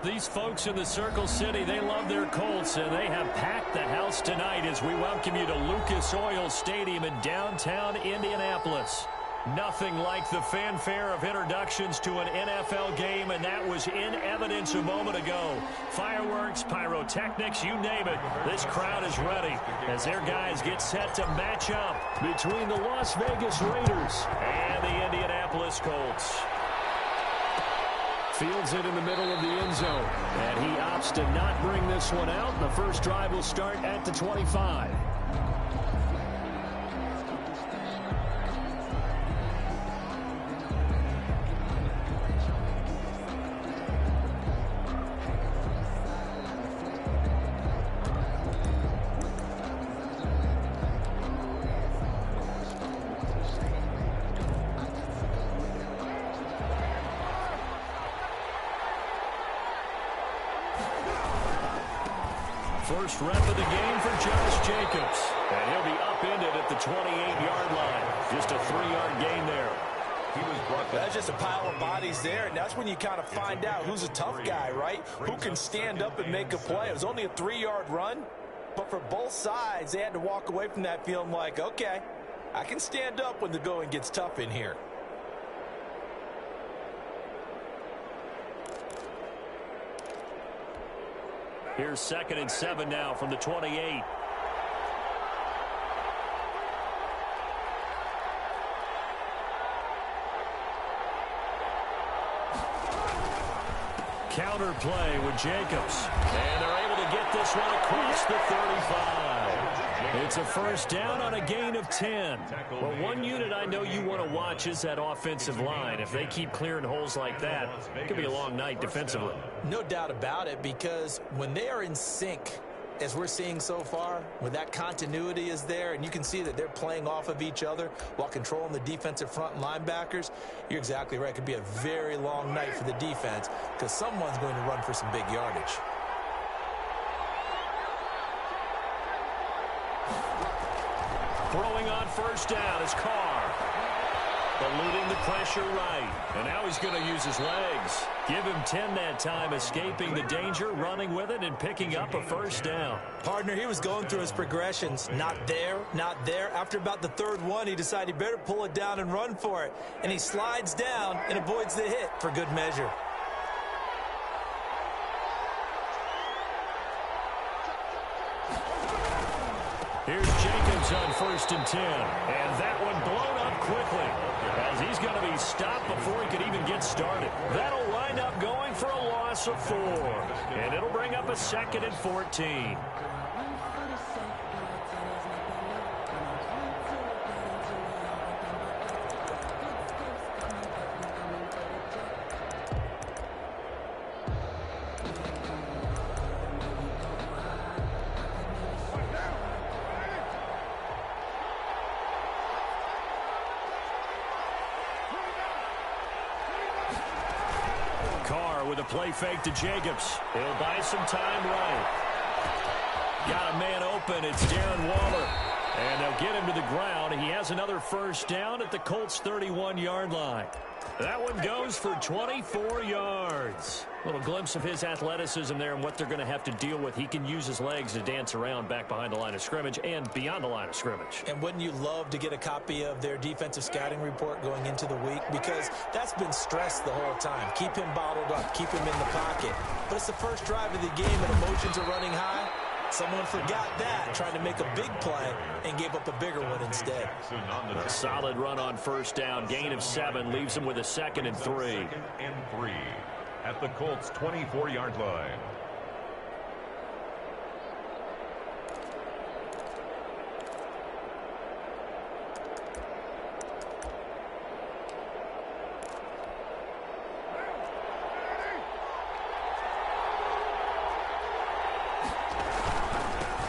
These folks in the Circle City, they love their Colts, and they have packed the house tonight as we welcome you to Lucas Oil Stadium in downtown Indianapolis. Nothing like the fanfare of introductions to an NFL game, and that was in evidence a moment ago. Fireworks, pyrotechnics, you name it. This crowd is ready as their guys get set to match up between the Las Vegas Raiders and the Indianapolis Colts. Fields it in the middle of the end zone, and he opts to not bring this one out. The first drive will start at the 25. First rep of the game for Josh Jacobs. And he'll be upended at the 28-yard line. Just a 3-yard gain there. He was brought. That's just a pile of bodies there, and that's when you kind of find out who's a tough guy, right? Who can stand up and make a play. It was only a 3-yard run, but for both sides, they had to walk away from that feeling like, okay, I can stand up when the going gets tough in here. Here's 2nd and 7 now from the 28. Counter play with Jacobs. And they're able to get this one across the 35. It's a first down on a gain of 10. Well, one unit I know you want to watch is that offensive line. If they keep clearing holes like that, it could be a long night defensively. No doubt about it, because when they are in sync, as we're seeing so far, when that continuity is there, and you can see that they're playing off of each other while controlling the defensive front linebackers, you're exactly right. It could be a very long night for the defense because someone's going to run for some big yardage. Throwing on first down is Carr. Eluding the pressure right. And now he's going to use his legs. Give him 10 that time, escaping the danger, running with it, and picking up a first down. Partner, he was going through his progressions. Not there, not there. After about the third one, he decided he better pull it down and run for it. And he slides down and avoids the hit for good measure. Here's Jacobs on 1st and 10. And that one blown up quickly as he's going to be stopped before he could even get started. That'll wind up going for a loss of 4. And it'll bring up a 2nd and 14. With a play fake to Jacobs. He'll buy some time right. Got a man open. It's Darren Waller. And they'll get him to the ground. He has another first down at the Colts' 31-yard line. That one goes for 24 yards. A little glimpse of his athleticism there and what they're going to have to deal with. He can use his legs to dance around back behind the line of scrimmage and beyond the line of scrimmage. And wouldn't you love to get a copy of their defensive scouting report going into the week? Because that's been stressed the whole time. Keep him bottled up. Keep him in the pocket. But it's the first drive of the game and emotions are running high. Someone forgot that, trying to make a big play, and gave up a bigger one instead. A solid run on first down. Gain of 7 leaves him with a 2nd and 3. 2nd and 3 at the Colts' 24-yard line.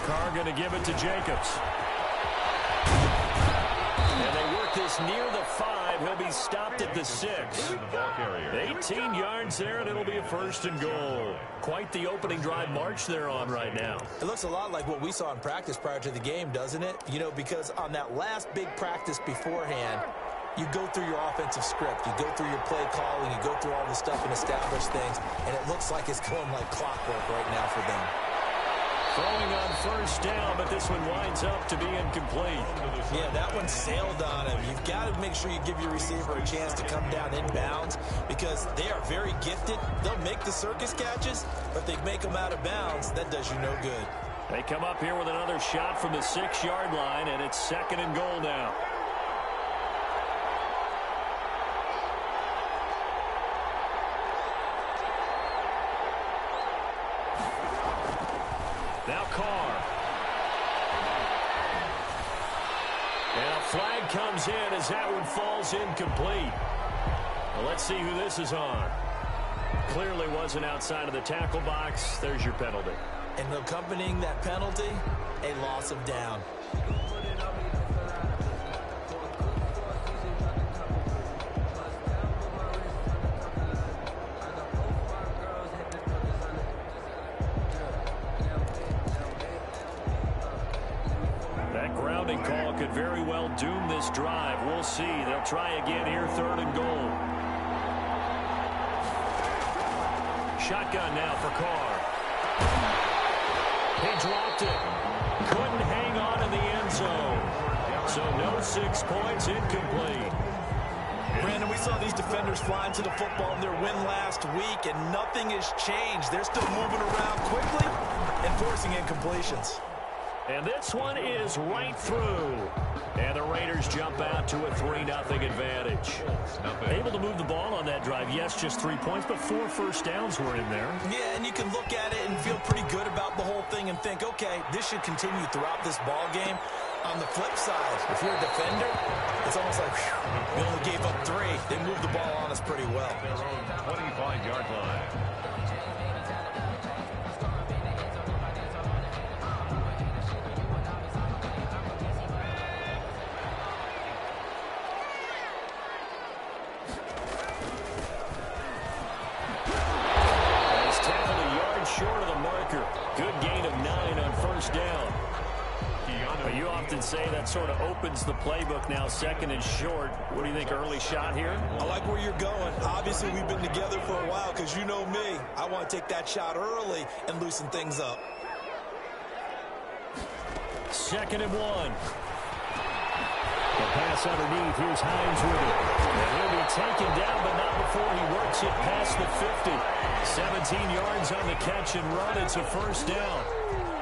Carr going to give it to Jacobs. And they work this near the 5. He'll be stopped at the 6. 18 yards there, and it'll be a 1st and goal. Quite the opening drive march they're on right now. It looks a lot like what we saw in practice prior to the game, doesn't it? You know, because on that last big practice beforehand, you go through your offensive script. You go through your play calling. You go through all this stuff and establish things, and it looks like it's going like clockwork right now for them. Throwing on first down, but this one winds up to be incomplete. Yeah, that one sailed on him. You've got to make sure you give your receiver a chance to come down inbounds because they are very gifted. They'll make the circus catches, but if they make them out of bounds, that does you no good. They come up here with another shot from the 6-yard line, and it's 2nd and goal now. Now Carr. And a flag comes in as that one falls incomplete. Well, let's see who this is on. Clearly wasn't outside of the tackle box. There's your penalty. And accompanying that penalty, a loss of down. That grounding call could very well doom this drive. We'll see. They'll try again here, 3rd and goal. Shotgun now for Carr. He dropped it. Couldn't hang on in the end zone. So no 6 points, incomplete. Brandon, we saw these defenders flying to the football in their win last week, and nothing has changed. They're still moving around quickly and forcing incompletions. And this one is right through. And the Raiders jump out to a 3-0 advantage. Able to move the ball on that drive. Yes, just 3 points, but 4 first downs were in there. Yeah, and you can look at it and feel pretty good about the whole thing and think, okay, this should continue throughout this ball game. On the flip side, if you're a defender, it's almost like, whew, we only gave up 3. They moved the ball on us pretty well. Their own 25-yard line. Short of the marker. Good gain of 9 on first down. But you often say that sort of opens the playbook now, 2nd and short. What do you think, early shot here? I like where you're going. Obviously, we've been together for a while because you know me. I want to take that shot early and loosen things up. 2nd and 1. The pass underneath. Here's Hines with it. And he'll be taken down, but not before he works it past the 50. 17 yards on the catch and run. It's a first down.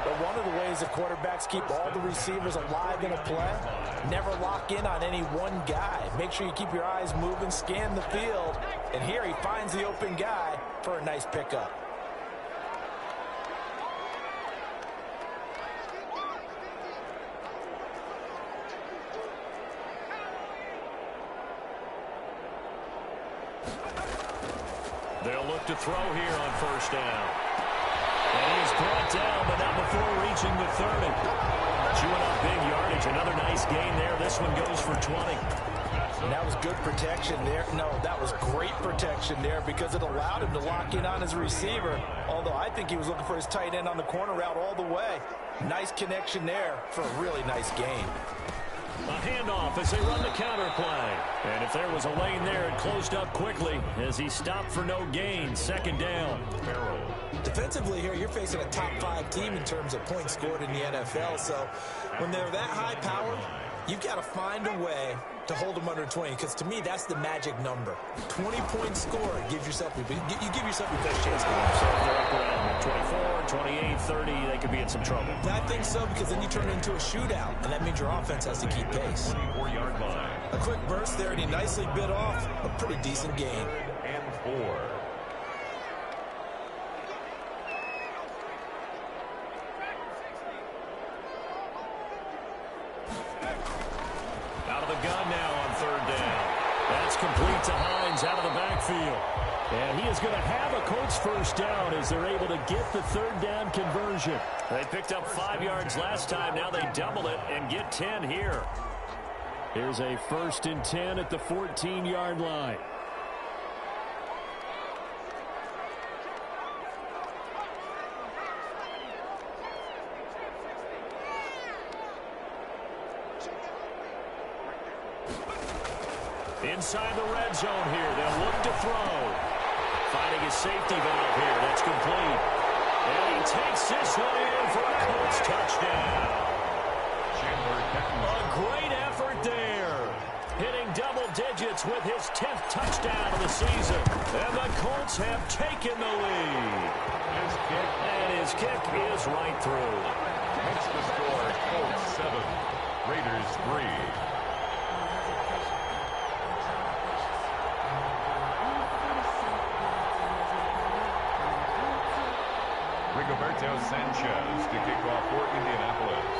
But one of the ways that quarterbacks keep all the receivers alive in a play, never lock in on any one guy. Make sure you keep your eyes moving, scan the field. And here he finds the open guy for a nice pickup. They'll look to throw here on first down. And he is brought down, but not before reaching the 30. Chewing up big yardage. Another nice gain there. This one goes for 20. And that was good protection there. No, that was great protection there because it allowed him to lock in on his receiver. Although I think he was looking for his tight end on the corner route all the way. Nice connection there for a really nice gain. A handoff as they run the counter play. And if there was a lane there, it closed up quickly as he stopped for no gain. 2nd down. Defensively here, you're facing a top 5 team in terms of points scored in the NFL. So when they're that high powered, you've got to find a way to hold them under 20, because to me, that's the magic number. 20-point score gives yourself, you give yourself your best chance to win. So if they're up around 24, 28, 30, they could be in some trouble. I think so, because then you turn it into a shootout, and that means your offense has to keep pace. 24-yard line. A quick burst there, and he nicely bit off a pretty decent gain. And 4. Out of the gun now on 3rd down. That's complete to Hines out of the backfield. And he is going to have a Colts first down as they're able to get the 3rd down conversion. They picked up 5 yards last time. Now they double it and get 10 here. Here's a 1st and 10 at the 14-yard line. Inside the red zone here. They'll look to throw. Finding his safety valve here. That's complete. And he takes this one in for a Colts touchdown. A great effort there. Hitting double digits with his 10th touchdown of the season. And the Colts have taken the lead. And his kick is right through. Makes the score Colts 7, Raiders 3. Rigoberto Sanchez to kick off for Indianapolis.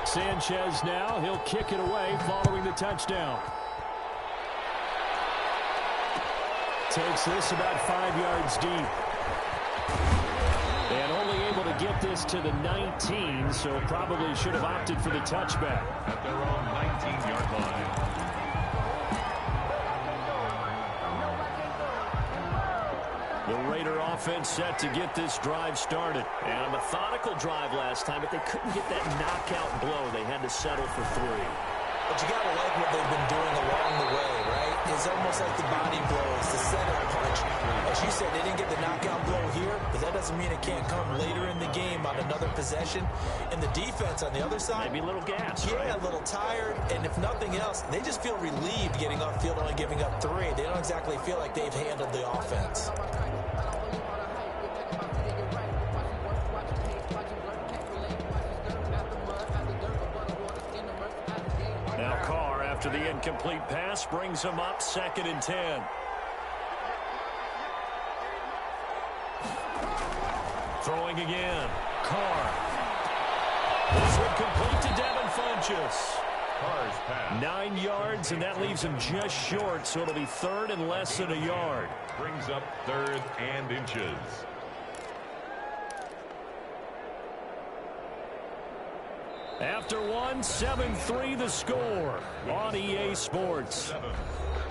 Sanchez now, he'll kick it away following the touchdown. Takes this about 5 yards deep. And only able to get this to the 19, so probably should have opted for the touchback. At their own 19-yard line. The Raider offense set to get this drive started. And a methodical drive last time, but they couldn't get that knockout blow. They had to settle for 3. But you got to like what they've been doing along the way, right? It's almost like the body blows, the setup punch. As you said, they didn't get the knockout blow here, but that doesn't mean it can't come later in the game on another possession. And the defense on the other side, Maybe a little gas, yeah, right? a little tired. And if nothing else, they just feel relieved getting upfield, only giving up 3. They don't exactly feel like they've handled the offense. Now Carr, after the incomplete pass, brings him up 2nd and 10. Throwing again. Carr. This one complete to Devin Funchess. Carr's pass 9 yards, and that leaves him just short, so it'll be 3rd and less than a yard. brings up 3rd and inches. After one, 7-3 the score on EA Sports. 7,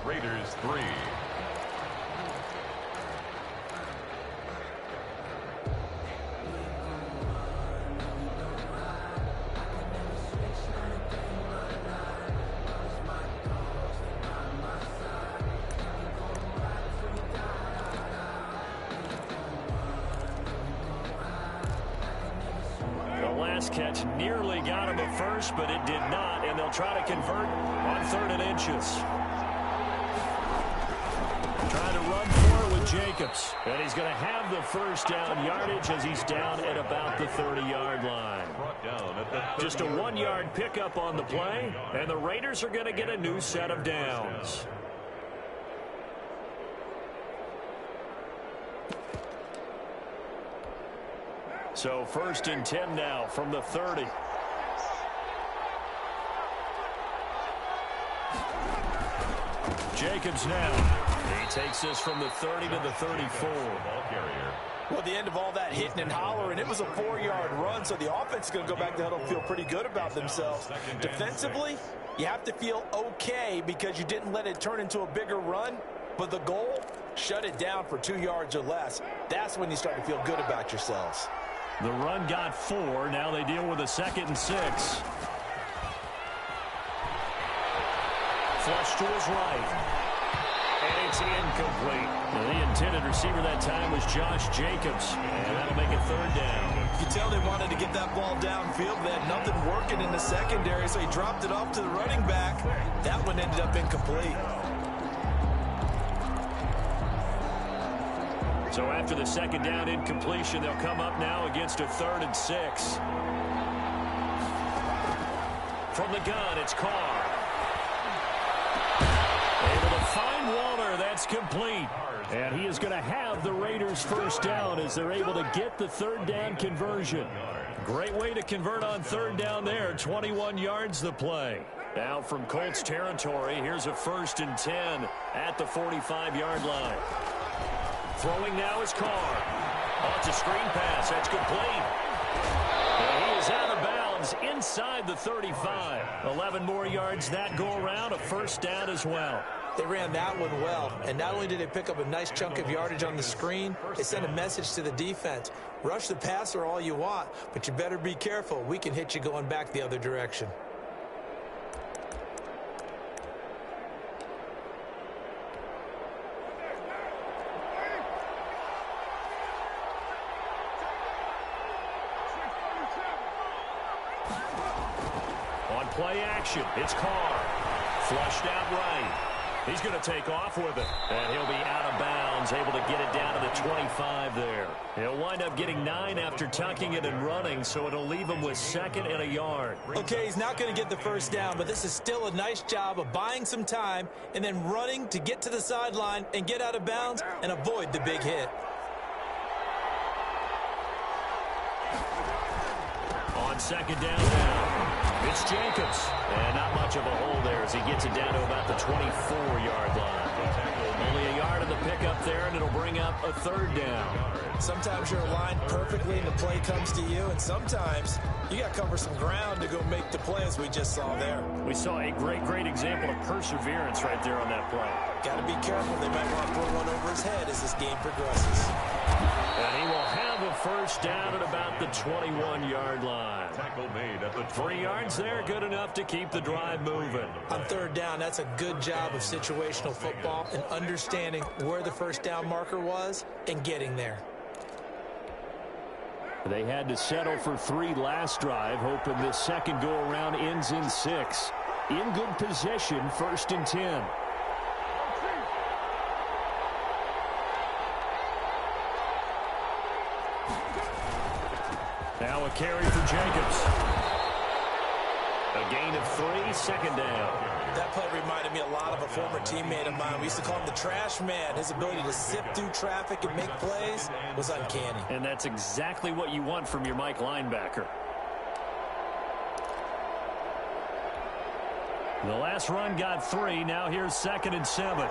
Raiders 3. Catch nearly got him at first, but it did not, and they'll try to convert on 3rd and inches. Trying to run for it with Jacobs, and he's going to have the first down yardage as he's down at about the 30-yard line. Just a 1-yard pickup on the play, and the Raiders are going to get a new set of downs. So 1st and 10 now from the 30. Jacobs now. He takes this from the 30 to the 34. Ball carrier. Well, at the end of all that hitting and hollering, it was a 4-yard run, so the offense is going to go back to huddle and feel pretty good about themselves. Defensively, you have to feel okay because you didn't let it turn into a bigger run, but the goal, shut it down for 2 yards or less. That's when you start to feel good about yourselves. The run got 4. Now they deal with a 2nd and 6. Flush to his right. And it's incomplete. The intended receiver that time was Josh Jacobs. And that'll make it 3rd down. You can tell they wanted to get that ball downfield. They had nothing working in the secondary, so he dropped it off to the running back. That one ended up incomplete. So after the 2nd down incompletion, they'll come up now against a 3rd and 6. From the gun, it's Carr. Able to find Waller. That's complete. And he is going to have the Raiders' first down as they're able to get the 3rd down conversion. Great way to convert on 3rd down there. 21 yards the play. Now from Colts territory, here's a 1st and 10 at the 45-yard line. Throwing now is Carr. Oh, it's a screen pass. That's complete. And he is out of bounds inside the 35. 11 more yards that go around. A 1st down as well. They ran that one well, and not only did they pick up a nice chunk of yardage on the screen, they sent a message to the defense. Rush the passer all you want, but you better be careful. We can hit you going back the other direction. play action. It's Carr. Flushed out right. He's going to take off with it. And he'll be out of bounds, able to get it down to the 25 there. He'll wind up getting 9 after tucking it and running, so it'll leave him with 2nd and a yard. Okay, he's not going to get the first down, but this is still a nice job of buying some time and then running to get to the sideline and get out of bounds and avoid the big hit. On 2nd down now, it's Jacobs. And not much of a hole there as he gets it down to about the 24-yard line. Only a yard of the pickup there, and it'll bring up a 3rd down. Sometimes you're aligned perfectly and the play comes to you, and sometimes you got to cover some ground to go make the play, as we just saw there. We saw a great example of perseverance right there on that play. Got to be careful. They might want to throw one over his head as this game progresses. And he will have a 1st down at about the 21-yard line. Tackle made at the 3 yards there, good enough to keep the drive moving. On 3rd down, that's a good job of situational football and understanding where the 1st down marker was and getting there. They had to settle for 3 last drive, hoping this second go-around ends in 6. In good position, 1st and 10. Now a carry for Jacobs. A gain of 3, 2nd down. That play reminded me a lot of a former teammate of mine. We used to call him the trash man. His ability to sift through traffic and make plays was uncanny. And that's exactly what you want from your Mike linebacker. The last run got 3. Now here's 2nd and 7.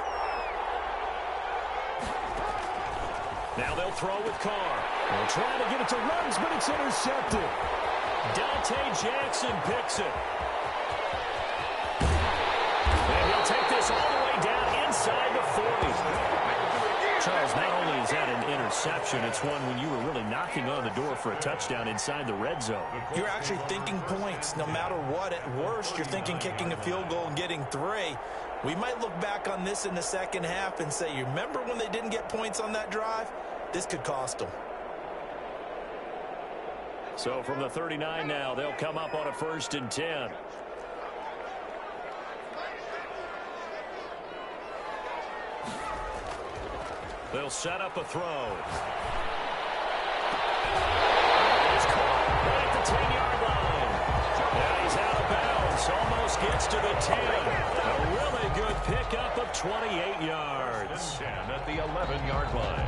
Now they'll throw with Carr. They'll try to get it to Ruggs, but it's intercepted. Dante Jackson picks it. And he'll take this all the way down inside the 40. Charles, not only is that an interception, it's one when you were really knocking on the door for a touchdown inside the red zone. You're actually thinking points. No matter what, at worst, you're thinking kicking a field goal and getting 3. We might look back on this in the second half and say, you remember when they didn't get points on that drive? This could cost them. So from the 39 now, they'll come up on a 1st and 10. They'll set up a throw. It's caught right at the 10-yard line. Now he's out of bounds. Almost gets to the 10. A really good pickup of 28 yards. 10 at the 11-yard line.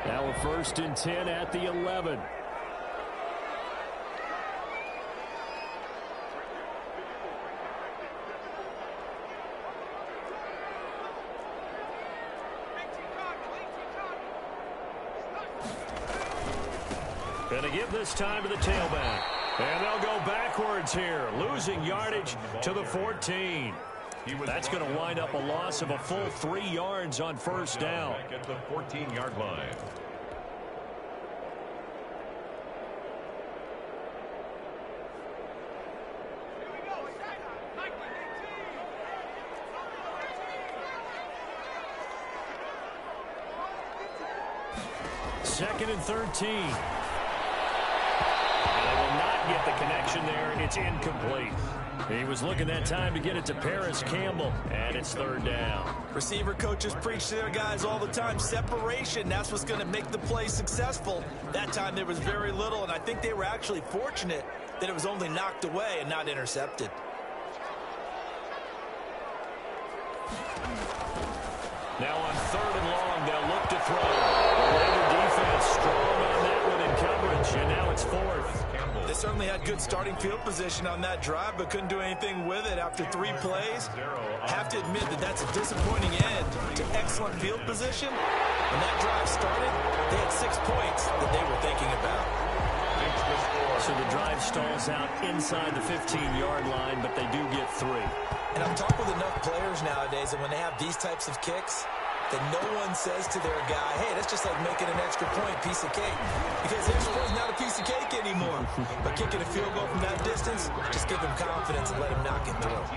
Now a 1st and 10 at the 11. Going to give this time to the tailback. And they'll go backwards here, losing yardage to the 14. That's going to wind up a loss of a full 3 yards on 1st down. Back at the 14-yard line. Second and 13. And they will not get the connection there. It's incomplete. He was looking that time to get it to Paris Campbell, and it's 3rd down. Receiver coaches preach to their guys all the time. Separation, that's what's going to make the play successful. That time there was very little, and I think they were actually fortunate that it was only knocked away and not intercepted. Now on 3rd and long, they'll look to throw. The Raider defense strong on that one in coverage, and now it's 4th. They certainly had good starting field position on that drive, but couldn't do anything with it after 3 plays. Have to admit that that's a disappointing end to excellent field position. When that drive started, they had 6 points that they were thinking about. So the drive stalls out inside the 15-yard line, but they do get 3. And I've talked with enough players nowadays, and when they have these types of kicks, that no one says to their guy, hey, that's just like making an extra point, piece of cake. Because the extra point is not a piece of cake anymore. But kicking a field goal from that distance, just give him confidence and let him knock it through.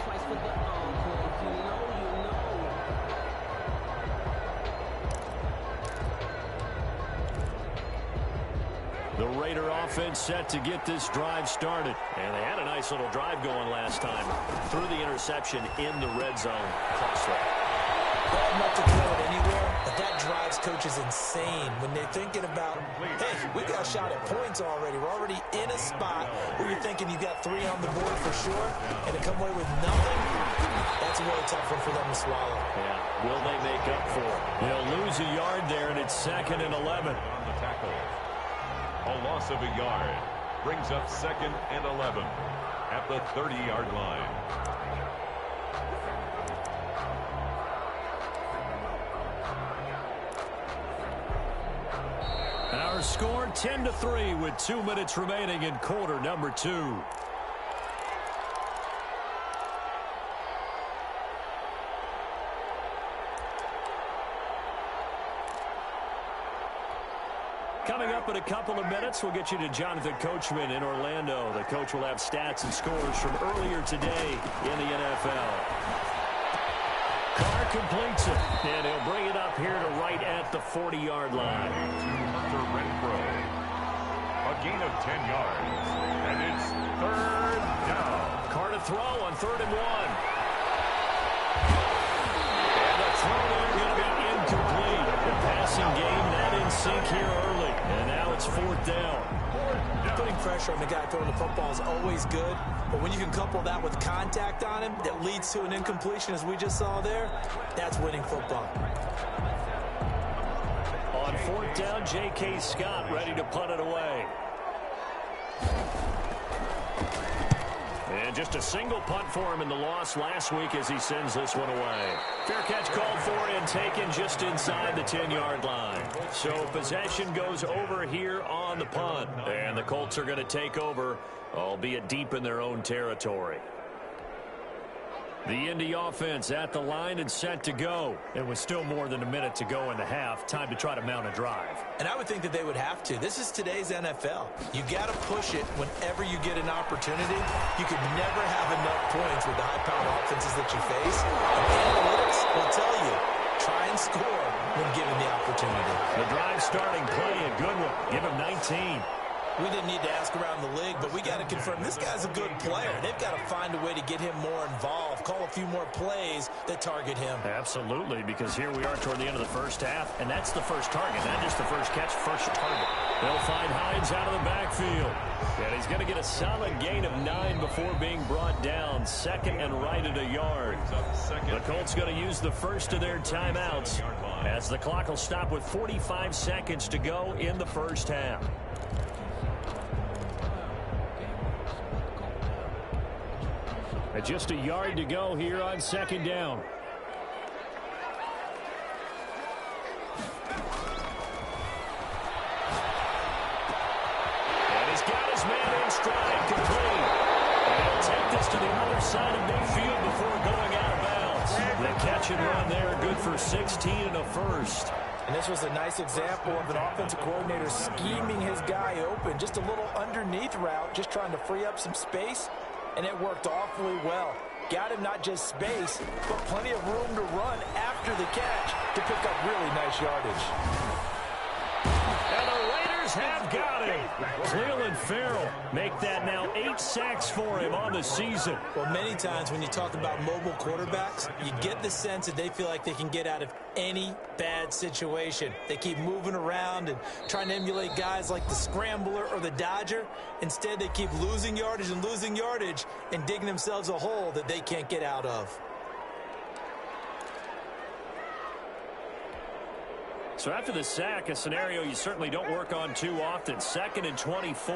twice for the encore. You know. The Raider offense set to get this drive started. And they had a nice little drive going last time. Threw the interception in the red zone. Costly. They have not to throw it anywhere, but that drives coaches insane when they're thinking about, hey, we got a shot at points already. We're already in a spot where you're thinking you got 3 on the board for sure, and to come away with nothing, that's a really tough one for them to swallow. Yeah, will they make up for it? They'll lose a yard there, and it's 2nd and 11. On the tackle. A loss of a yard brings up 2nd and 11 at the 30-yard line. Our score 10-3 with 2 minutes remaining in quarter number 2. Coming up in a couple of minutes, we'll get you to Jonathan Coachman in Orlando. The coach will have stats and scores from earlier today in the NFL. Carr completes it, and he'll bring it up here to right at the 40-yard line. To Renfro. A gain of 10 yards, and it's 3rd down. Carr to throw on 3rd and 1. And the throw there going to be incomplete. The passing game not in sync here early, and now it's 4th down. Putting pressure on the guy throwing the football is always good, but when you can couple that with contact on him that leads to an incompletion, as we just saw there, that's winning football. On 4th down, J.K. Scott ready to punt it away. And just a single punt for him in the loss last week as he sends this one away. Fair catch called for and taken just inside the 10-yard line. So possession goes over here on the punt. And the Colts are going to take over, albeit deep in their own territory. The Indy offense at the line and set to go. It was still more than a minute to go in the half. Time to try to mount a drive. And I would think that they would have to. This is today's NFL. You got to push it whenever you get an opportunity. You could never have enough points with the high-powered offenses that you face. And analytics will tell you, try and score when given the opportunity. The drive starting play, a good one. Give him 19. We didn't need to ask around the league, but we got to confirm this guy's a good player. They've got to find a way to get him more involved, call a few more plays that target him. Absolutely, because here we are toward the end of the first half, and that's the first target, not just the first catch, first target. They'll find Hines out of the backfield. And he's going to get a solid gain of 9 before being brought down. 2nd and right at a yard. The Colts going to use the first of their timeouts as the clock will stop with 45 seconds to go in the first half. Just a yard to go here on 2nd down. And he's got his man in stride, complete. And he'll take this to the other side of midfield before going out of bounds. The catch and run there, good for 16 and a first. And this was a nice example of an offensive coordinator scheming his guy open. Just a little underneath route, just trying to free up some space. And it worked awfully well. Got him not just space, but plenty of room to run after the catch to pick up really nice yardage. And the Raiders have got him. Cleveland Farrell make that now 8 sacks for him on the season. Well, many times when you talk about mobile quarterbacks, you get the sense that they feel like they can get out of any bad situation. They keep moving around and trying to emulate guys like the Scrambler or the Dodger. Instead, they keep losing yardage and digging themselves a hole that they can't get out of. So after the sack, a scenario you certainly don't work on too often. 2nd and 24.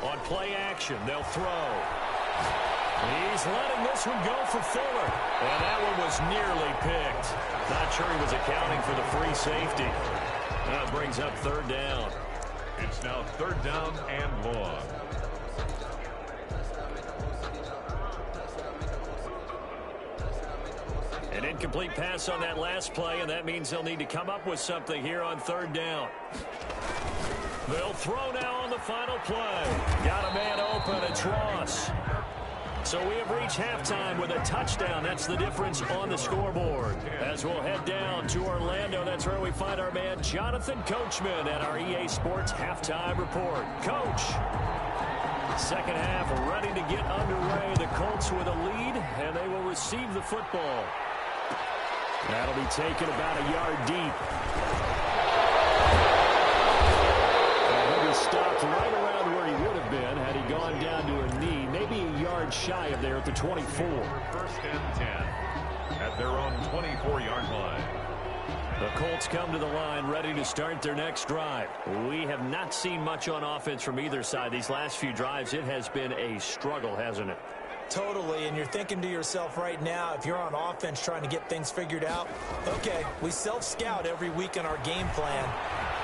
On play action, they'll throw. He's letting this one go for Fuller. And that one was nearly picked. Not sure he was accounting for the free safety. That brings up 3rd down. It's now 3rd down and long. An incomplete pass on that last play, and that means they'll need to come up with something here on 3rd down. They'll throw now on the final play. Got a man open. It's Ross. So we have reached halftime with a touchdown. That's the difference on the scoreboard. As we'll head down to Orlando, that's where we find our man Jonathan Coachman at our EA Sports Halftime Report. Coach, second half ready to get underway. The Colts with a lead, and they will receive the football. That'll be taken about a yard deep. And he'll be stopped right around where he would have been had he gone down to a knee. Maybe a yard shy of there at the 24. First and 10 at their own 24-yard line. The Colts come to the line ready to start their next drive. We have not seen much on offense from either side. These last few drives, it has been a struggle, hasn't it? Totally, and you're thinking to yourself right now, if you're on offense trying to get things figured out, okay, we self-scout every week in our game plan.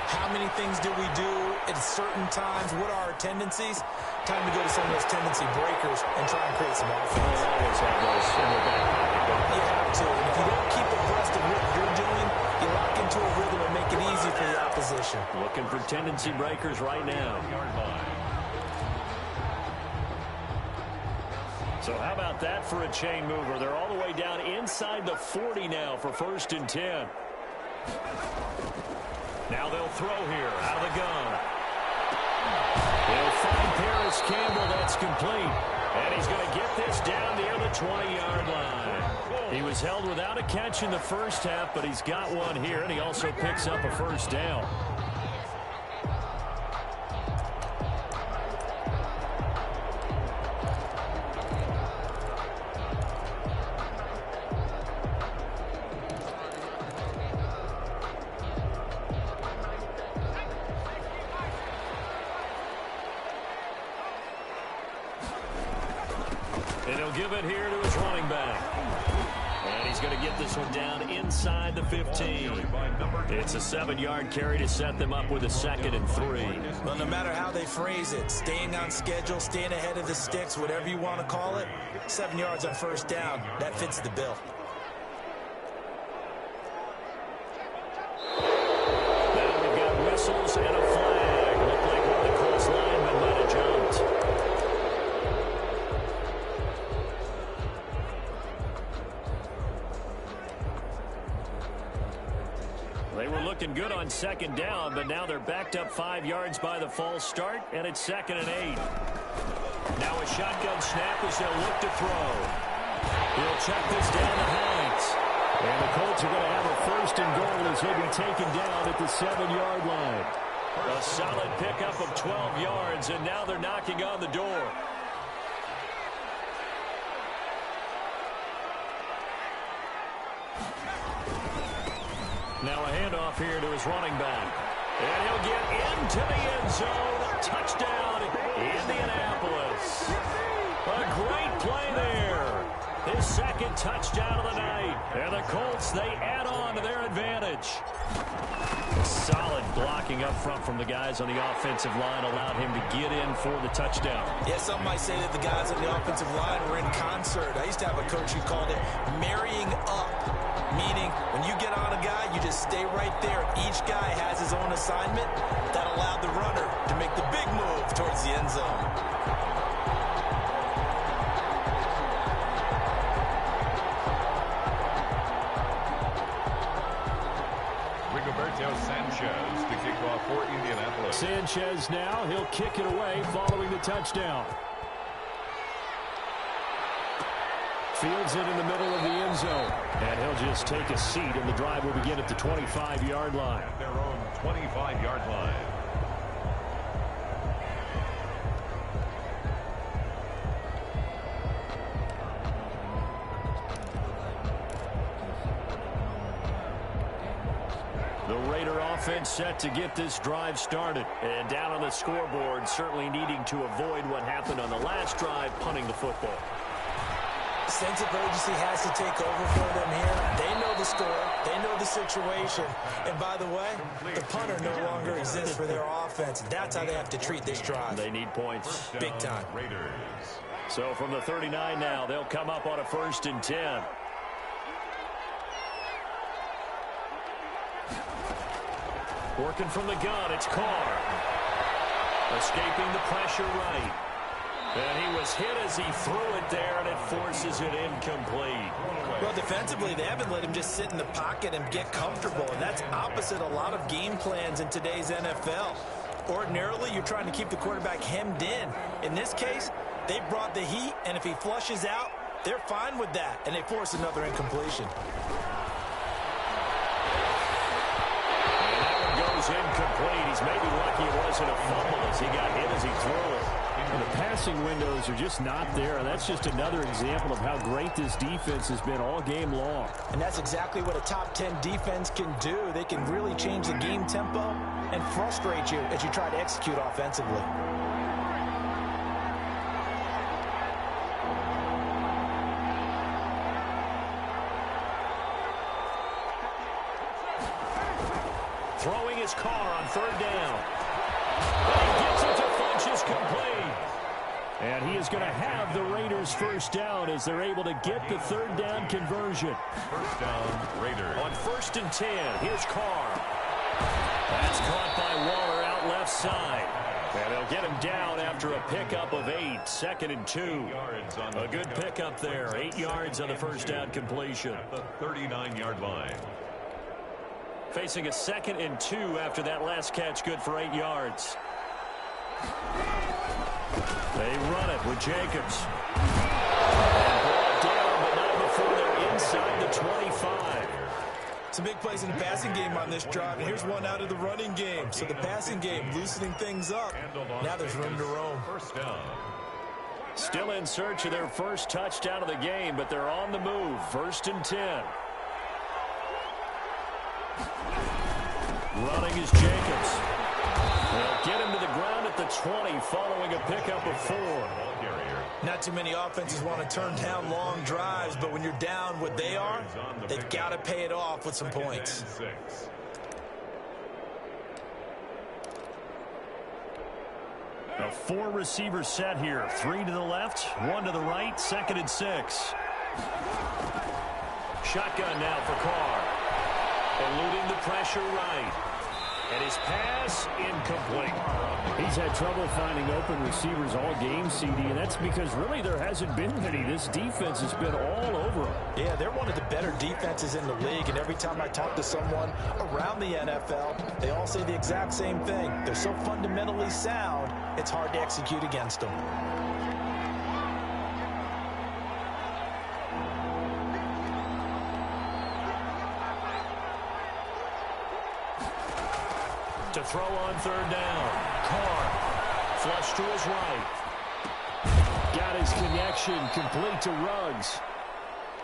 How many things do we do at certain times? What are our tendencies? Time to go to some of those tendency breakers and try and create some offense. They always have those in their back pocket. You have to. And if you don't keep abreast of what you're doing, you lock into a rhythm and make it easy for the opposition. Looking for tendency breakers right now. So how about that for a chain mover? They're all the way down inside the 40 now for 1st and 10. Now they'll throw here out of the gun. They'll find Paris Campbell. That's complete. And he's going to get this down near the 20-yard line. He was held without a catch in the first half, but he's got one here, and he also picks up a first down. And he'll give it here to his running back. And he's going to get this one down inside the 15. It's a 7-yard carry to set them up with a 2nd and 3. Well, no matter how they phrase it, staying on schedule, staying ahead of the sticks, whatever you want to call it, 7 yards on first down, that fits the bill. Now we've got whistles and a flag. Looked like one of the Colts linemen might have jumped. They were looking good on 2nd down, but now they're backed up 5 yards by the false start, and it's 2nd and 8. Now a shotgun snap as they'll look to throw. He'll check this down to Hines. And the Colts are going to have a 1st and goal as he'll be taken down at the 7-yard line. A solid pickup of 12 yards, and now they're knocking on the door. Now a handoff here to his running back. And he'll get into the end zone. Touchdown, Indianapolis. A great play there. His 2nd touchdown of the night. And the Colts, they add on to their advantage. Solid blocking up front from the guys on the offensive line allowed him to get in for the touchdown. Yeah, some might say that the guys on the offensive line were in concert. I used to have a coach who called it marrying up. Meaning, when you get on a guy, you just stay right there. Each guy has his own assignment. That allowed the runner to make the big move towards the end zone. Rigoberto Sanchez to kick off for Indianapolis. Sanchez now, he'll kick it away following the touchdown. Fields it in the middle of the end zone. And he'll just take a seat, and the drive will begin at the 25-yard line. At their own 25-yard line. The Raider offense set to get this drive started. And down on the scoreboard, certainly needing to avoid what happened on the last drive, punting the football. Sense of urgency has to take over for them here. They know the score. They know the situation. And by the way, the punter no longer exists for their offense. That's how they have to treat this drive. They need points. Big time. Raiders. So from the 39 now, they'll come up on a 1st and 10. Working from the gun, it's Carr. Escaping the pressure right. And he was hit as he threw it there, and it forces it incomplete. Well, defensively, they haven't let him just sit in the pocket and get comfortable, and that's opposite a lot of game plans in today's NFL. Ordinarily, you're trying to keep the quarterback hemmed in. In this case, they brought the heat, and if he flushes out, they're fine with that, and they force another incompletion. And that one goes incomplete. He's maybe lucky it wasn't a fumble as he got hit as he threw it. And the passing windows are just not there, and that's just another example of how great this defense has been all game long. And that's exactly what a top 10 defense can do. They can really change the game tempo and frustrate you as you try to execute offensively. Throwing his car on third down. And he gets it to Funchess complete. And he is going to have the Raiders first down as they're able to get the third down conversion. First down, Raiders. On 1st and 10, here's Carr. That's caught by Waller out left side. And they'll get him down after a pickup of 8. 2nd and 2. A good pickup there. 8 yards on the first down completion. At the 39-yard line. Facing a 2nd and 2 after that last catch, good for 8 yards. They run it with Jacobs. And brought down, but not before they're inside the 25. Some big plays in the passing game on this drive, and here's one out of the running game. So the passing game loosening things up. Now there's room to roam. First down. Still in search of their first touchdown of the game, but they're on the move. 1st and 10. Running is Jacobs. They'll get him to the ground at the 20 following a pickup of 4. Not too many offenses want to turn down long drives, but when you're down what they are, they've got to pay it off with some points. A 4 receiver set here. 3 to the left, 1 to the right, 2nd and 6. Shotgun now for Carr. Eluding the pressure right. And his pass incomplete. He's had trouble finding open receivers all game, CD, and that's because really there hasn't been many. This defense has been all over him. Yeah, they're one of the better defenses in the league, and every time I talk to someone around the NFL, they all say the exact same thing. They're so fundamentally sound, it's hard to execute against them. To throw on third down. Carr. Flush to his right. Got his connection complete to Ruggs.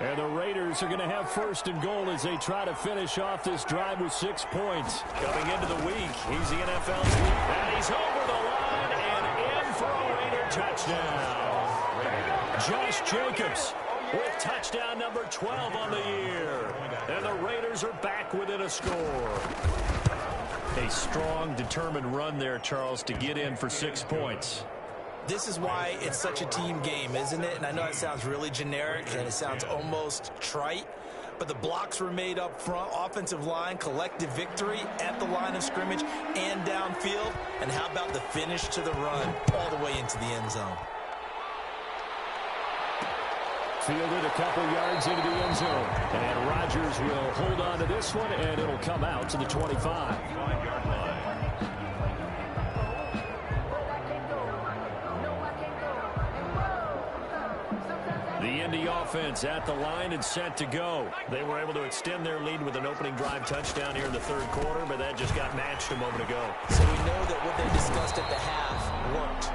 And the Raiders are going to have 1st and goal as they try to finish off this drive with 6 points. Coming into the week, he's the NFL's lead. And he's over the line and in for a Raider touchdown. Josh Jacobs with touchdown number 12 on the year. And the Raiders are back within a score. A strong, determined run there, Charles, to get in for 6 points. This is why it's such a team game, isn't it? And I know it sounds really generic and it sounds almost trite, but the blocks were made up front, offensive line, collective victory at the line of scrimmage and downfield. And how about the finish to the run all the way into the end zone? Fielded a couple yards into the end zone. And Rodgers will hold on to this one, and it'll come out to the 25. 5-yard line. The Indy offense at the line and set to go. They were able to extend their lead with an opening drive touchdown here in the 3rd quarter, but that just got matched a moment ago. So we know that what they discussed at the half worked.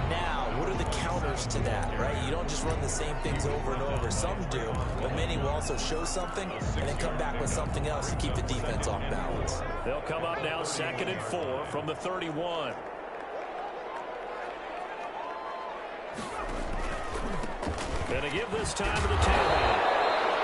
Now, what are the counters to that, right? You don't just run the same things over and over. Some do, but many will also show something and then come back with something else to keep the defense off balance. They'll come up now 2nd and 4 from the 31. Gonna give this time to the tailback.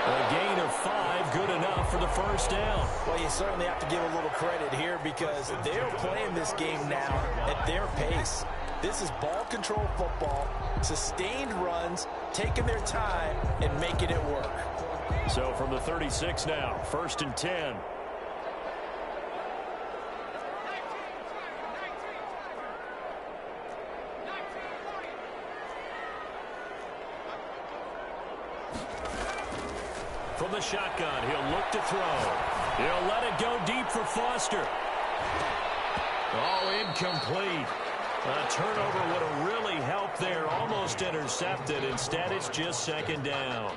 A gain of 5, good enough for the first down. Well, you certainly have to give a little credit here because they're playing this game now at their pace. This is ball control football, sustained runs, taking their time and making it work. So from the 36 now, 1st and 10. From the shotgun, he'll look to throw. He'll let it go deep for Foster. Oh, incomplete. A turnover would have really helped there. Almost intercepted. Instead, it's just second down.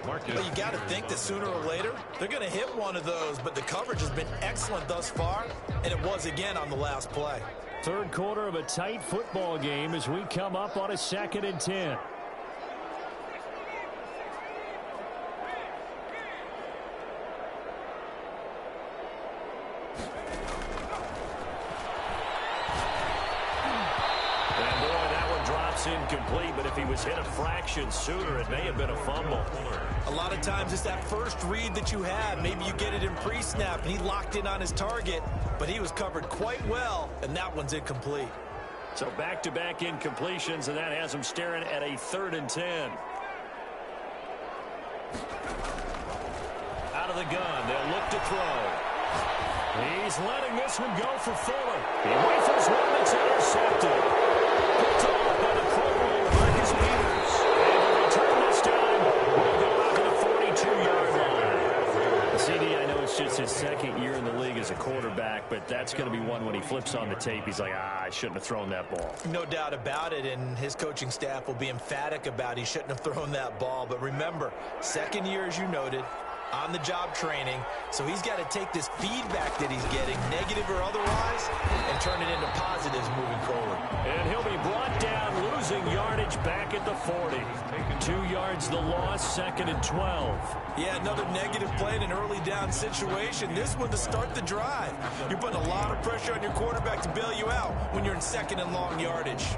Well, you got to think that sooner or later, they're going to hit one of those. But the coverage has been excellent thus far, and it was again on the last play. Third quarter of a tight football game as we come up on a 2nd and 10. Incomplete, but if he was hit a fraction sooner, it may have been a fumble. A lot of times it's that first read that you have. Maybe you get it in pre-snap, and he locked in on his target, but he was covered quite well, and that one's incomplete. So back-to-back incompletions, and that has him staring at a 3rd and 10. Out of the gun, they'll look to throw. He's letting this one go for Fuller. He whiffles one, it's intercepted. Picked off by the Pro Bowler, Marcus Peters. And the return this time will go out to the 42-yard line. CD, I know it's just his 2nd year in the league as a quarterback, but that's going to be one when he flips on the tape. He's like, I shouldn't have thrown that ball. No doubt about it, and his coaching staff will be emphatic about he shouldn't have thrown that ball. But remember, 2nd year, as you noted, on-the-job training, so he's got to take this feedback that he's getting, negative or otherwise, and turn it into positives moving forward. And he'll be brought down, losing yardage back at the 40. 2 yards the loss, 2nd and 12. Yeah, another negative play in an early down situation. This one to start the drive. You're putting a lot of pressure on your quarterback to bail you out when you're in 2nd and long yardage.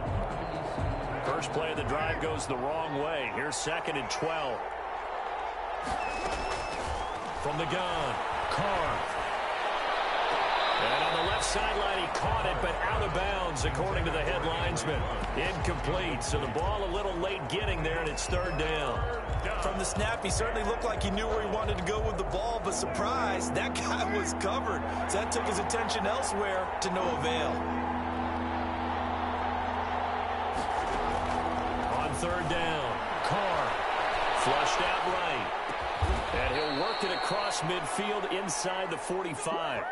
First play of the drive goes the wrong way. Here's 2nd and 12. From the gun, Carr. And on the left sideline, he caught it, but out of bounds, according to the head linesman. Incomplete, so the ball a little late getting there, and it's 3rd down. From the snap, he certainly looked like he knew where he wanted to go with the ball, but surprise, that guy was covered. So that took his attention elsewhere to no avail. On 3rd down, Carr flushed out right. And he'll work it across midfield inside the 45.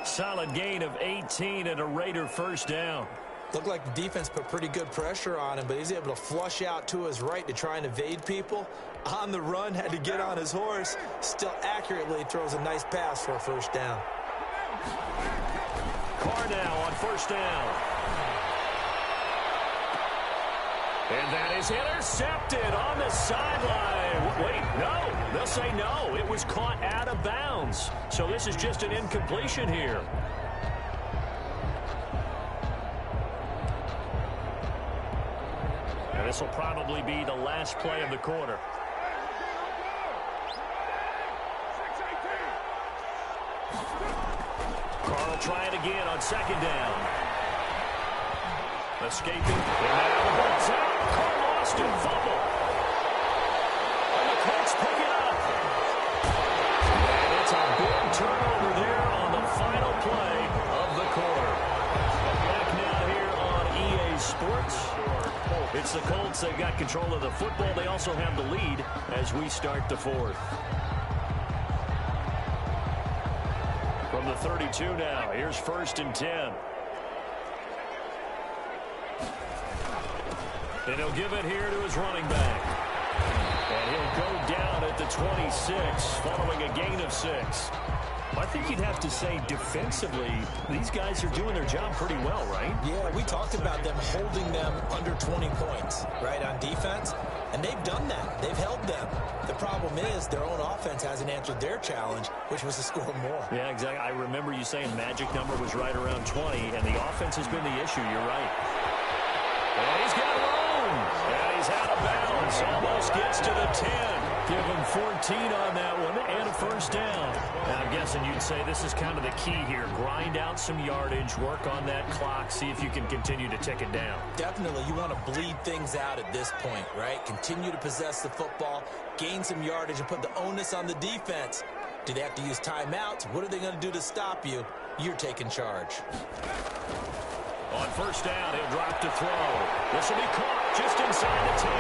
Solid gain of 18 and a Raider first down. Looked like the defense put pretty good pressure on him, but he's able to flush out to his right to try and evade people. On the run, had to get on his horse. Still accurately throws a nice pass for a first down. Carr now on 1st down. And that is intercepted on the sideline. Wait, no. They'll say no. It was caught out of bounds. So this is just an incompletion here. And this will probably be the last play of the quarter. Carr will try it again on 2nd down. Escaping. And now the ball's out. Carr lost it. Fumble. And the Colts pick it up. And it's a big turnover there on the final play of the quarter. Back now here on EA Sports. It's the Colts. They've got control of the football. They also have the lead as we start the 4th. From the 32 now. Here's 1st and 10. And he'll give it here to his running back. And he'll go down at the 26 following a gain of 6. I think you'd have to say defensively, these guys are doing their job pretty well, right? Yeah, we talked about them holding them under 20 points, right, on defense. And they've done that. They've held them. The problem is their own offense hasn't answered their challenge, which was to score more. Yeah, exactly. I remember you saying magic number was right around 20, and the offense has been the issue. You're right. And he's got room. And he's out of bounds. Almost gets to the 10. Give him 14 on that one and a first down. Now, I'm guessing you'd say this is kind of the key here. Grind out some yardage, work on that clock, see if you can continue to tick it down. Definitely. You want to bleed things out at this point, right? Continue to possess the football, gain some yardage, and put the onus on the defense. Do they have to use timeouts? What are they going to do to stop you? You're taking charge. On first down, he'll drop to throw. This will be caught just inside the 10.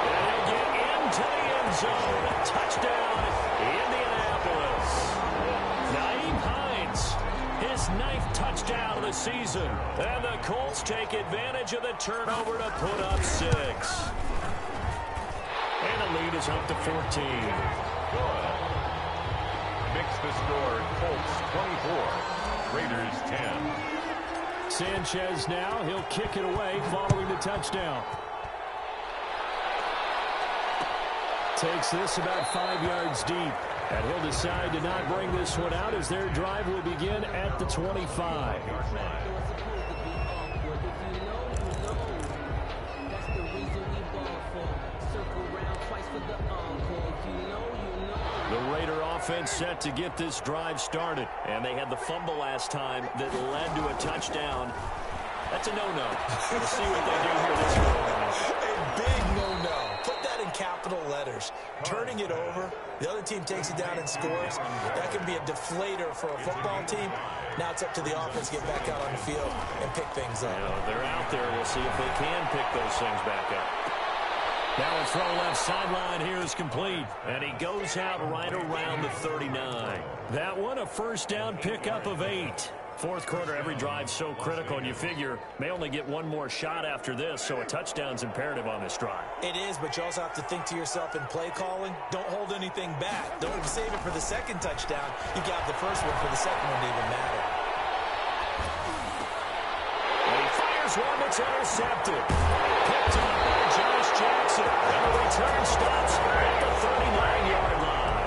And he'll get into the end zone. Touchdown, Indianapolis. Nyheim Hines, his 9th touchdown of the season. And the Colts take advantage of the turnover to put up 6. And the lead is up to 14. Good. Makes the score Colts 24, Raiders 10. Sanchez now, he'll kick it away following the touchdown. Takes this about 5 yards deep. And he'll decide to not bring this one out as their drive will begin at the 25. The Raider offense set to get this drive started. And they had the fumble last time that led to a touchdown. That's a no-no. We'll see what they do here this week. A big no-no. Put that in capital letters. Turning it over, the other team takes it down and scores. That can be a deflator for a football team. Now it's up to the offense to get back out on the field and pick things up. They're out there. We'll see if they can pick those things back up. Now a throw left sideline here is complete. And he goes out right around the 39. That one a first down pickup of 8. Fourth quarter, every drive so critical, and you figure may only get one more shot after this, so a touchdown's imperative on this drive. It is, but you also have to think to yourself in play calling, don't hold anything back. Don't save it for the second touchdown. You got the first one for the second one to even matter. And he fires one that's intercepted. Picked up by Josh Jackson. And the return stops at the 39-yard line.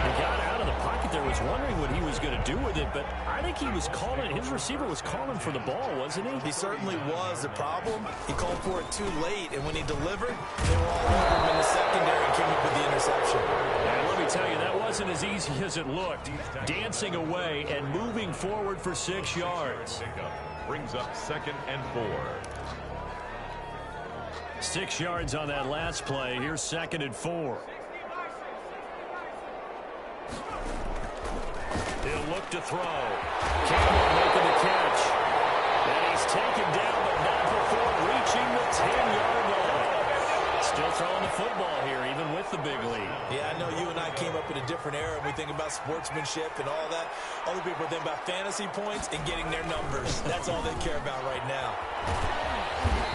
He got out of the pocket there, was wondering what he was going to do with it, but I think he was calling, his receiver was calling for the ball, wasn't he? He certainly was. The problem, he called for it too late, and when he delivered, they were all over him in the secondary and came up with the interception. And let me tell you, that wasn't as easy as it looked. Dancing away and moving forward for 6 yards. Brings up 2nd and 4. 6 yards on that last play. Here's 2nd and 4. He'll look to throw. Campbell making the catch. And he's taken down, but not before reaching the 10-yard line. Still throwing the football here, even with the big lead. Yeah, I know you and I came up in a different era, and we think about sportsmanship and all that. Other people think about fantasy points and getting their numbers. That's all they care about right now.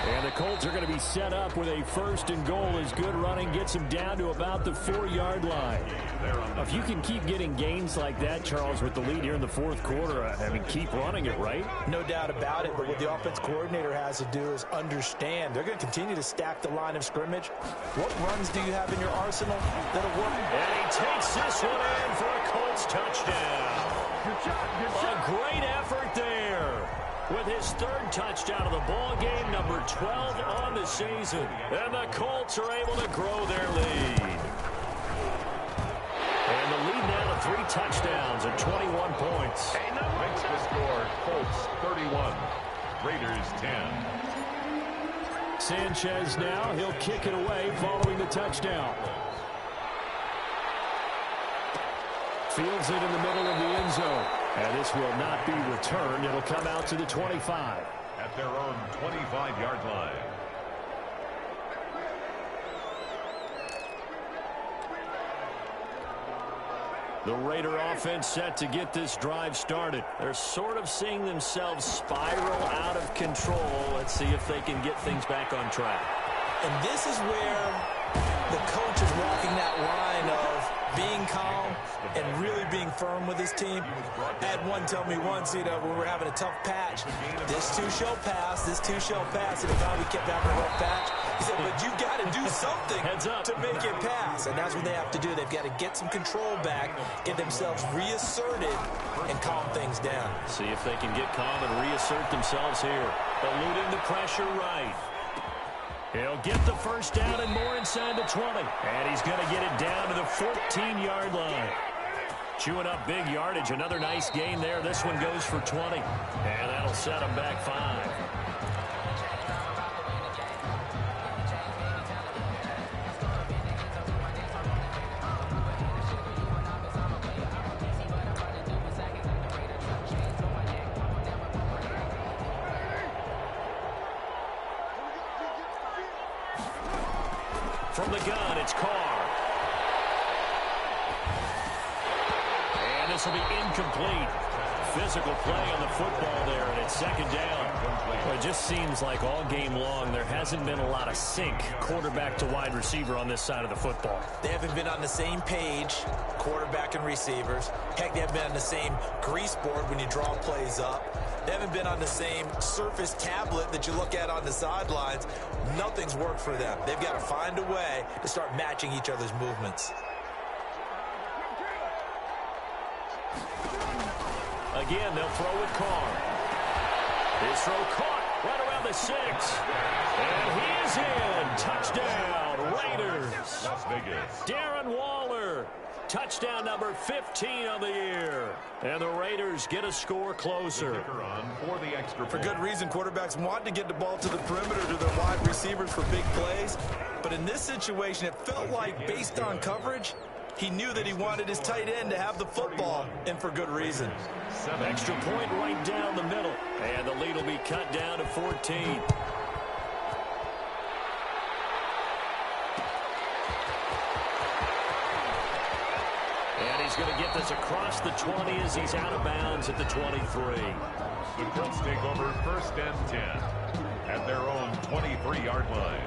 And the Colts are going to be set up with a 1st and goal as good running gets them down to about the 4-yard line. If you can keep getting gains like that, Charles, with the lead here in the fourth quarter, I mean, keep running it, right? No doubt about it, but what the offense coordinator has to do is understand. They're going to continue to stack the line of scrimmage. What runs do you have in your arsenal that'll work? And he takes this one in for a Colts touchdown. A great effort there. With his 3rd touchdown of the ball game, number 12 on the season. And the Colts are able to grow their lead. And the lead now to 3 touchdowns and 21 points. Makes the score Colts 31, Raiders 10. Sanchez now, he'll kick it away following the touchdown. Fields it in the middle of the end zone. And this will not be returned. It'll come out to the 25. At their own 25-yard line. The Raider offense set to get this drive started. They're sort of seeing themselves spiral out of control. Let's see if they can get things back on track. And this is where the coach is walking that line of being calm and really being firm with his team. I had one tell me once, when we were having a tough patch, this too shall pass, this too shall pass, and he finally kept having a rough patch. He said, but you've got to do something to make it pass, and that's what they have to do. They've got to get some control back, get themselves reasserted, and calm things down. See if they can get calm and reassert themselves here. Eluding the pressure right. He'll get the first down and more inside the 20. And he's going to get it down to the 14-yard line. Chewing up big yardage. Another nice gain there. This one goes for 20. And that'll set him back 5. From the gun, it's Carr. And this will be incomplete. Physical play on the football there, and it's second down. Well, it just seems like all game long there hasn't been a lot of sync quarterback to wide receiver on this side of the football. They haven't been on the same page, quarterback and receivers. Heck, they haven't been on the same grease board when you draw plays up. They haven't been on the same surface tablet that you look at on the sidelines. Nothing's worked for them. They've got to find a way to start matching each other's movements. Again, they'll throw with Carr. His throw caught right around the 6. And he is in. Touchdown, Raiders. Las Vegas. Darren Waller. Touchdown number 15 of the year. And the Raiders get a score closer. For the extra For point. good reason, quarterbacks want to get the ball to the perimeter to their wide receivers for big plays. But in this situation, it felt like based on coverage, he knew that he wanted his tight end to have the football, and for good reason. Extra point right down the middle. And the lead will be cut down to 14. And he's going to get this across the 20 as he's out of bounds at the 23. The Colts take over 1st and 10 at their own 23-yard line.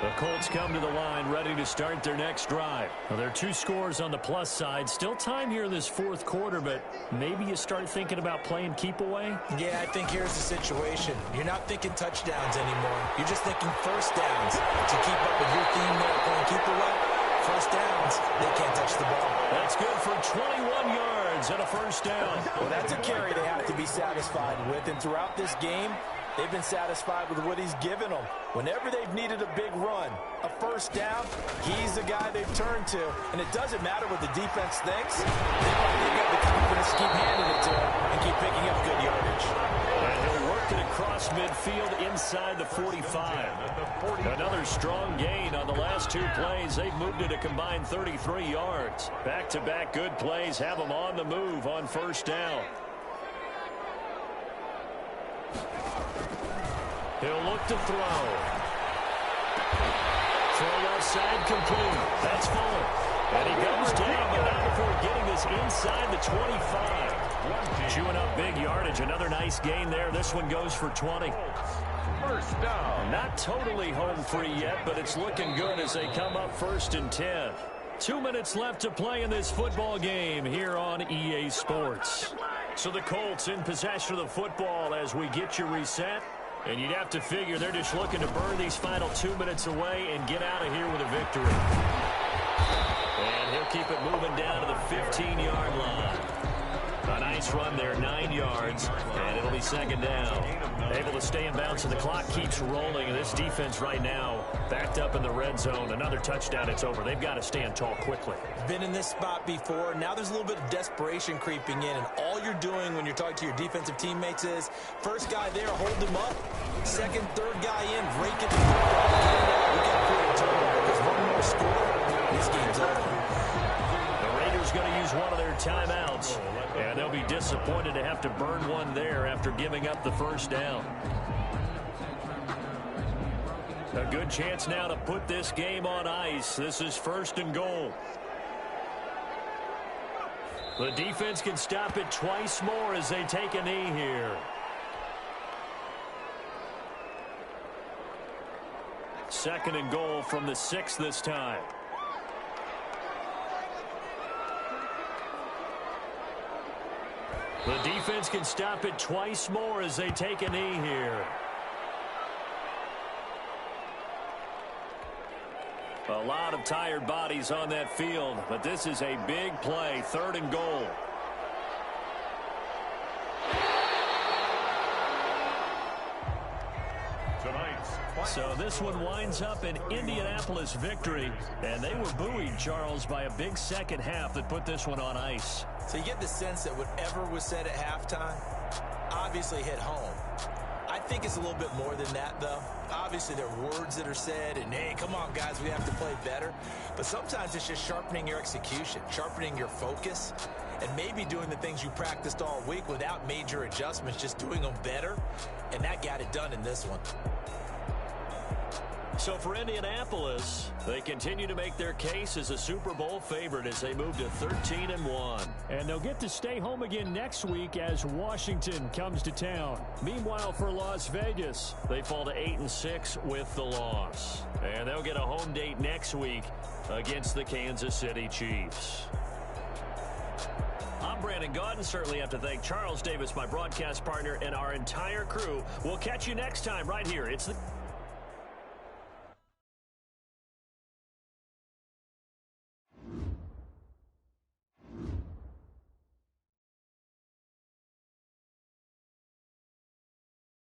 The Colts come to the line ready to start their next drive. Well, there are 2 scores on the plus side. Still time here in this 4th quarter, but maybe you start thinking about playing keep away? Yeah, I think here's the situation. You're not thinking touchdowns anymore. You're just thinking first downs. To keep up with your theme there, playing keep away, first downs, they can't touch the ball. That's good for 21 yards and a first down. Well, that's a carry they have to be satisfied with, and throughout this game, they've been satisfied with what he's given them. Whenever they've needed a big run, a first down, he's the guy they've turned to. And it doesn't matter what the defense thinks. They've got the confidence to keep handing it to him and keep picking up good yardage. And he'll work it across midfield inside the 45. Another strong gain on the last 2 plays. They've moved it a combined 33 yards. Back-to-back good plays have them on the move on first down. He'll look to throw. Throw left side complete. That's Fuller. And he goes down, but not before getting this inside the 25. Chewing up big yardage. Another nice gain there. This one goes for 20. First down. Not totally home free yet, but it's looking good as they come up 1st and 10. 2 minutes left to play in this football game here on EA Sports. So the Colts in possession of the football as we get you reset. And you'd have to figure they're just looking to burn these final 2 minutes away and get out of here with a victory. And he'll keep it moving down to the 15-yard line. A nice run there, 9 yards, and it'll be second down. Able to stay in bounds, and the clock keeps rolling. And this defense right now backed up in the red zone. Another touchdown, it's over. They've got to stand tall quickly. Been in this spot before. Now there's a little bit of desperation creeping in, and all you're doing when you're talking to your defensive teammates is first guy there, hold him up. Second, third guy in, rake it to the football. We got to create a turnover because one more score, this game's over. The Raiders going to use one of their timeouts, and they'll be disappointed to have to burn one there after giving up the first down. A good chance now to put this game on ice. This is 1st and goal. The defense can stop it twice more as they take a knee here. Second and goal from the 6 this time. The defense can stop it twice more as they take a knee here. A lot of tired bodies on that field, but this is a big play, 3rd and goal. So this one winds up an Indianapolis victory, and they were buoyed, Charles, by a big second half that put this one on ice. So you get the sense that whatever was said at halftime obviously hit home. I think it's a little bit more than that, though. Obviously, there are words that are said, and, hey, come on, guys, we have to play better. But sometimes it's just sharpening your execution, sharpening your focus, and maybe doing the things you practiced all week without major adjustments, just doing them better. And that got it done in this one. So for Indianapolis, they continue to make their case as a Super Bowl favorite as they move to 13-1. And they'll get to stay home again next week as Washington comes to town. Meanwhile, for Las Vegas, they fall to 8-6 with the loss. And they'll get a home date next week against the Kansas City Chiefs. I'm Brandon Gaudin. Certainly have to thank Charles Davis, my broadcast partner, and our entire crew. We'll catch you next time right here. It's the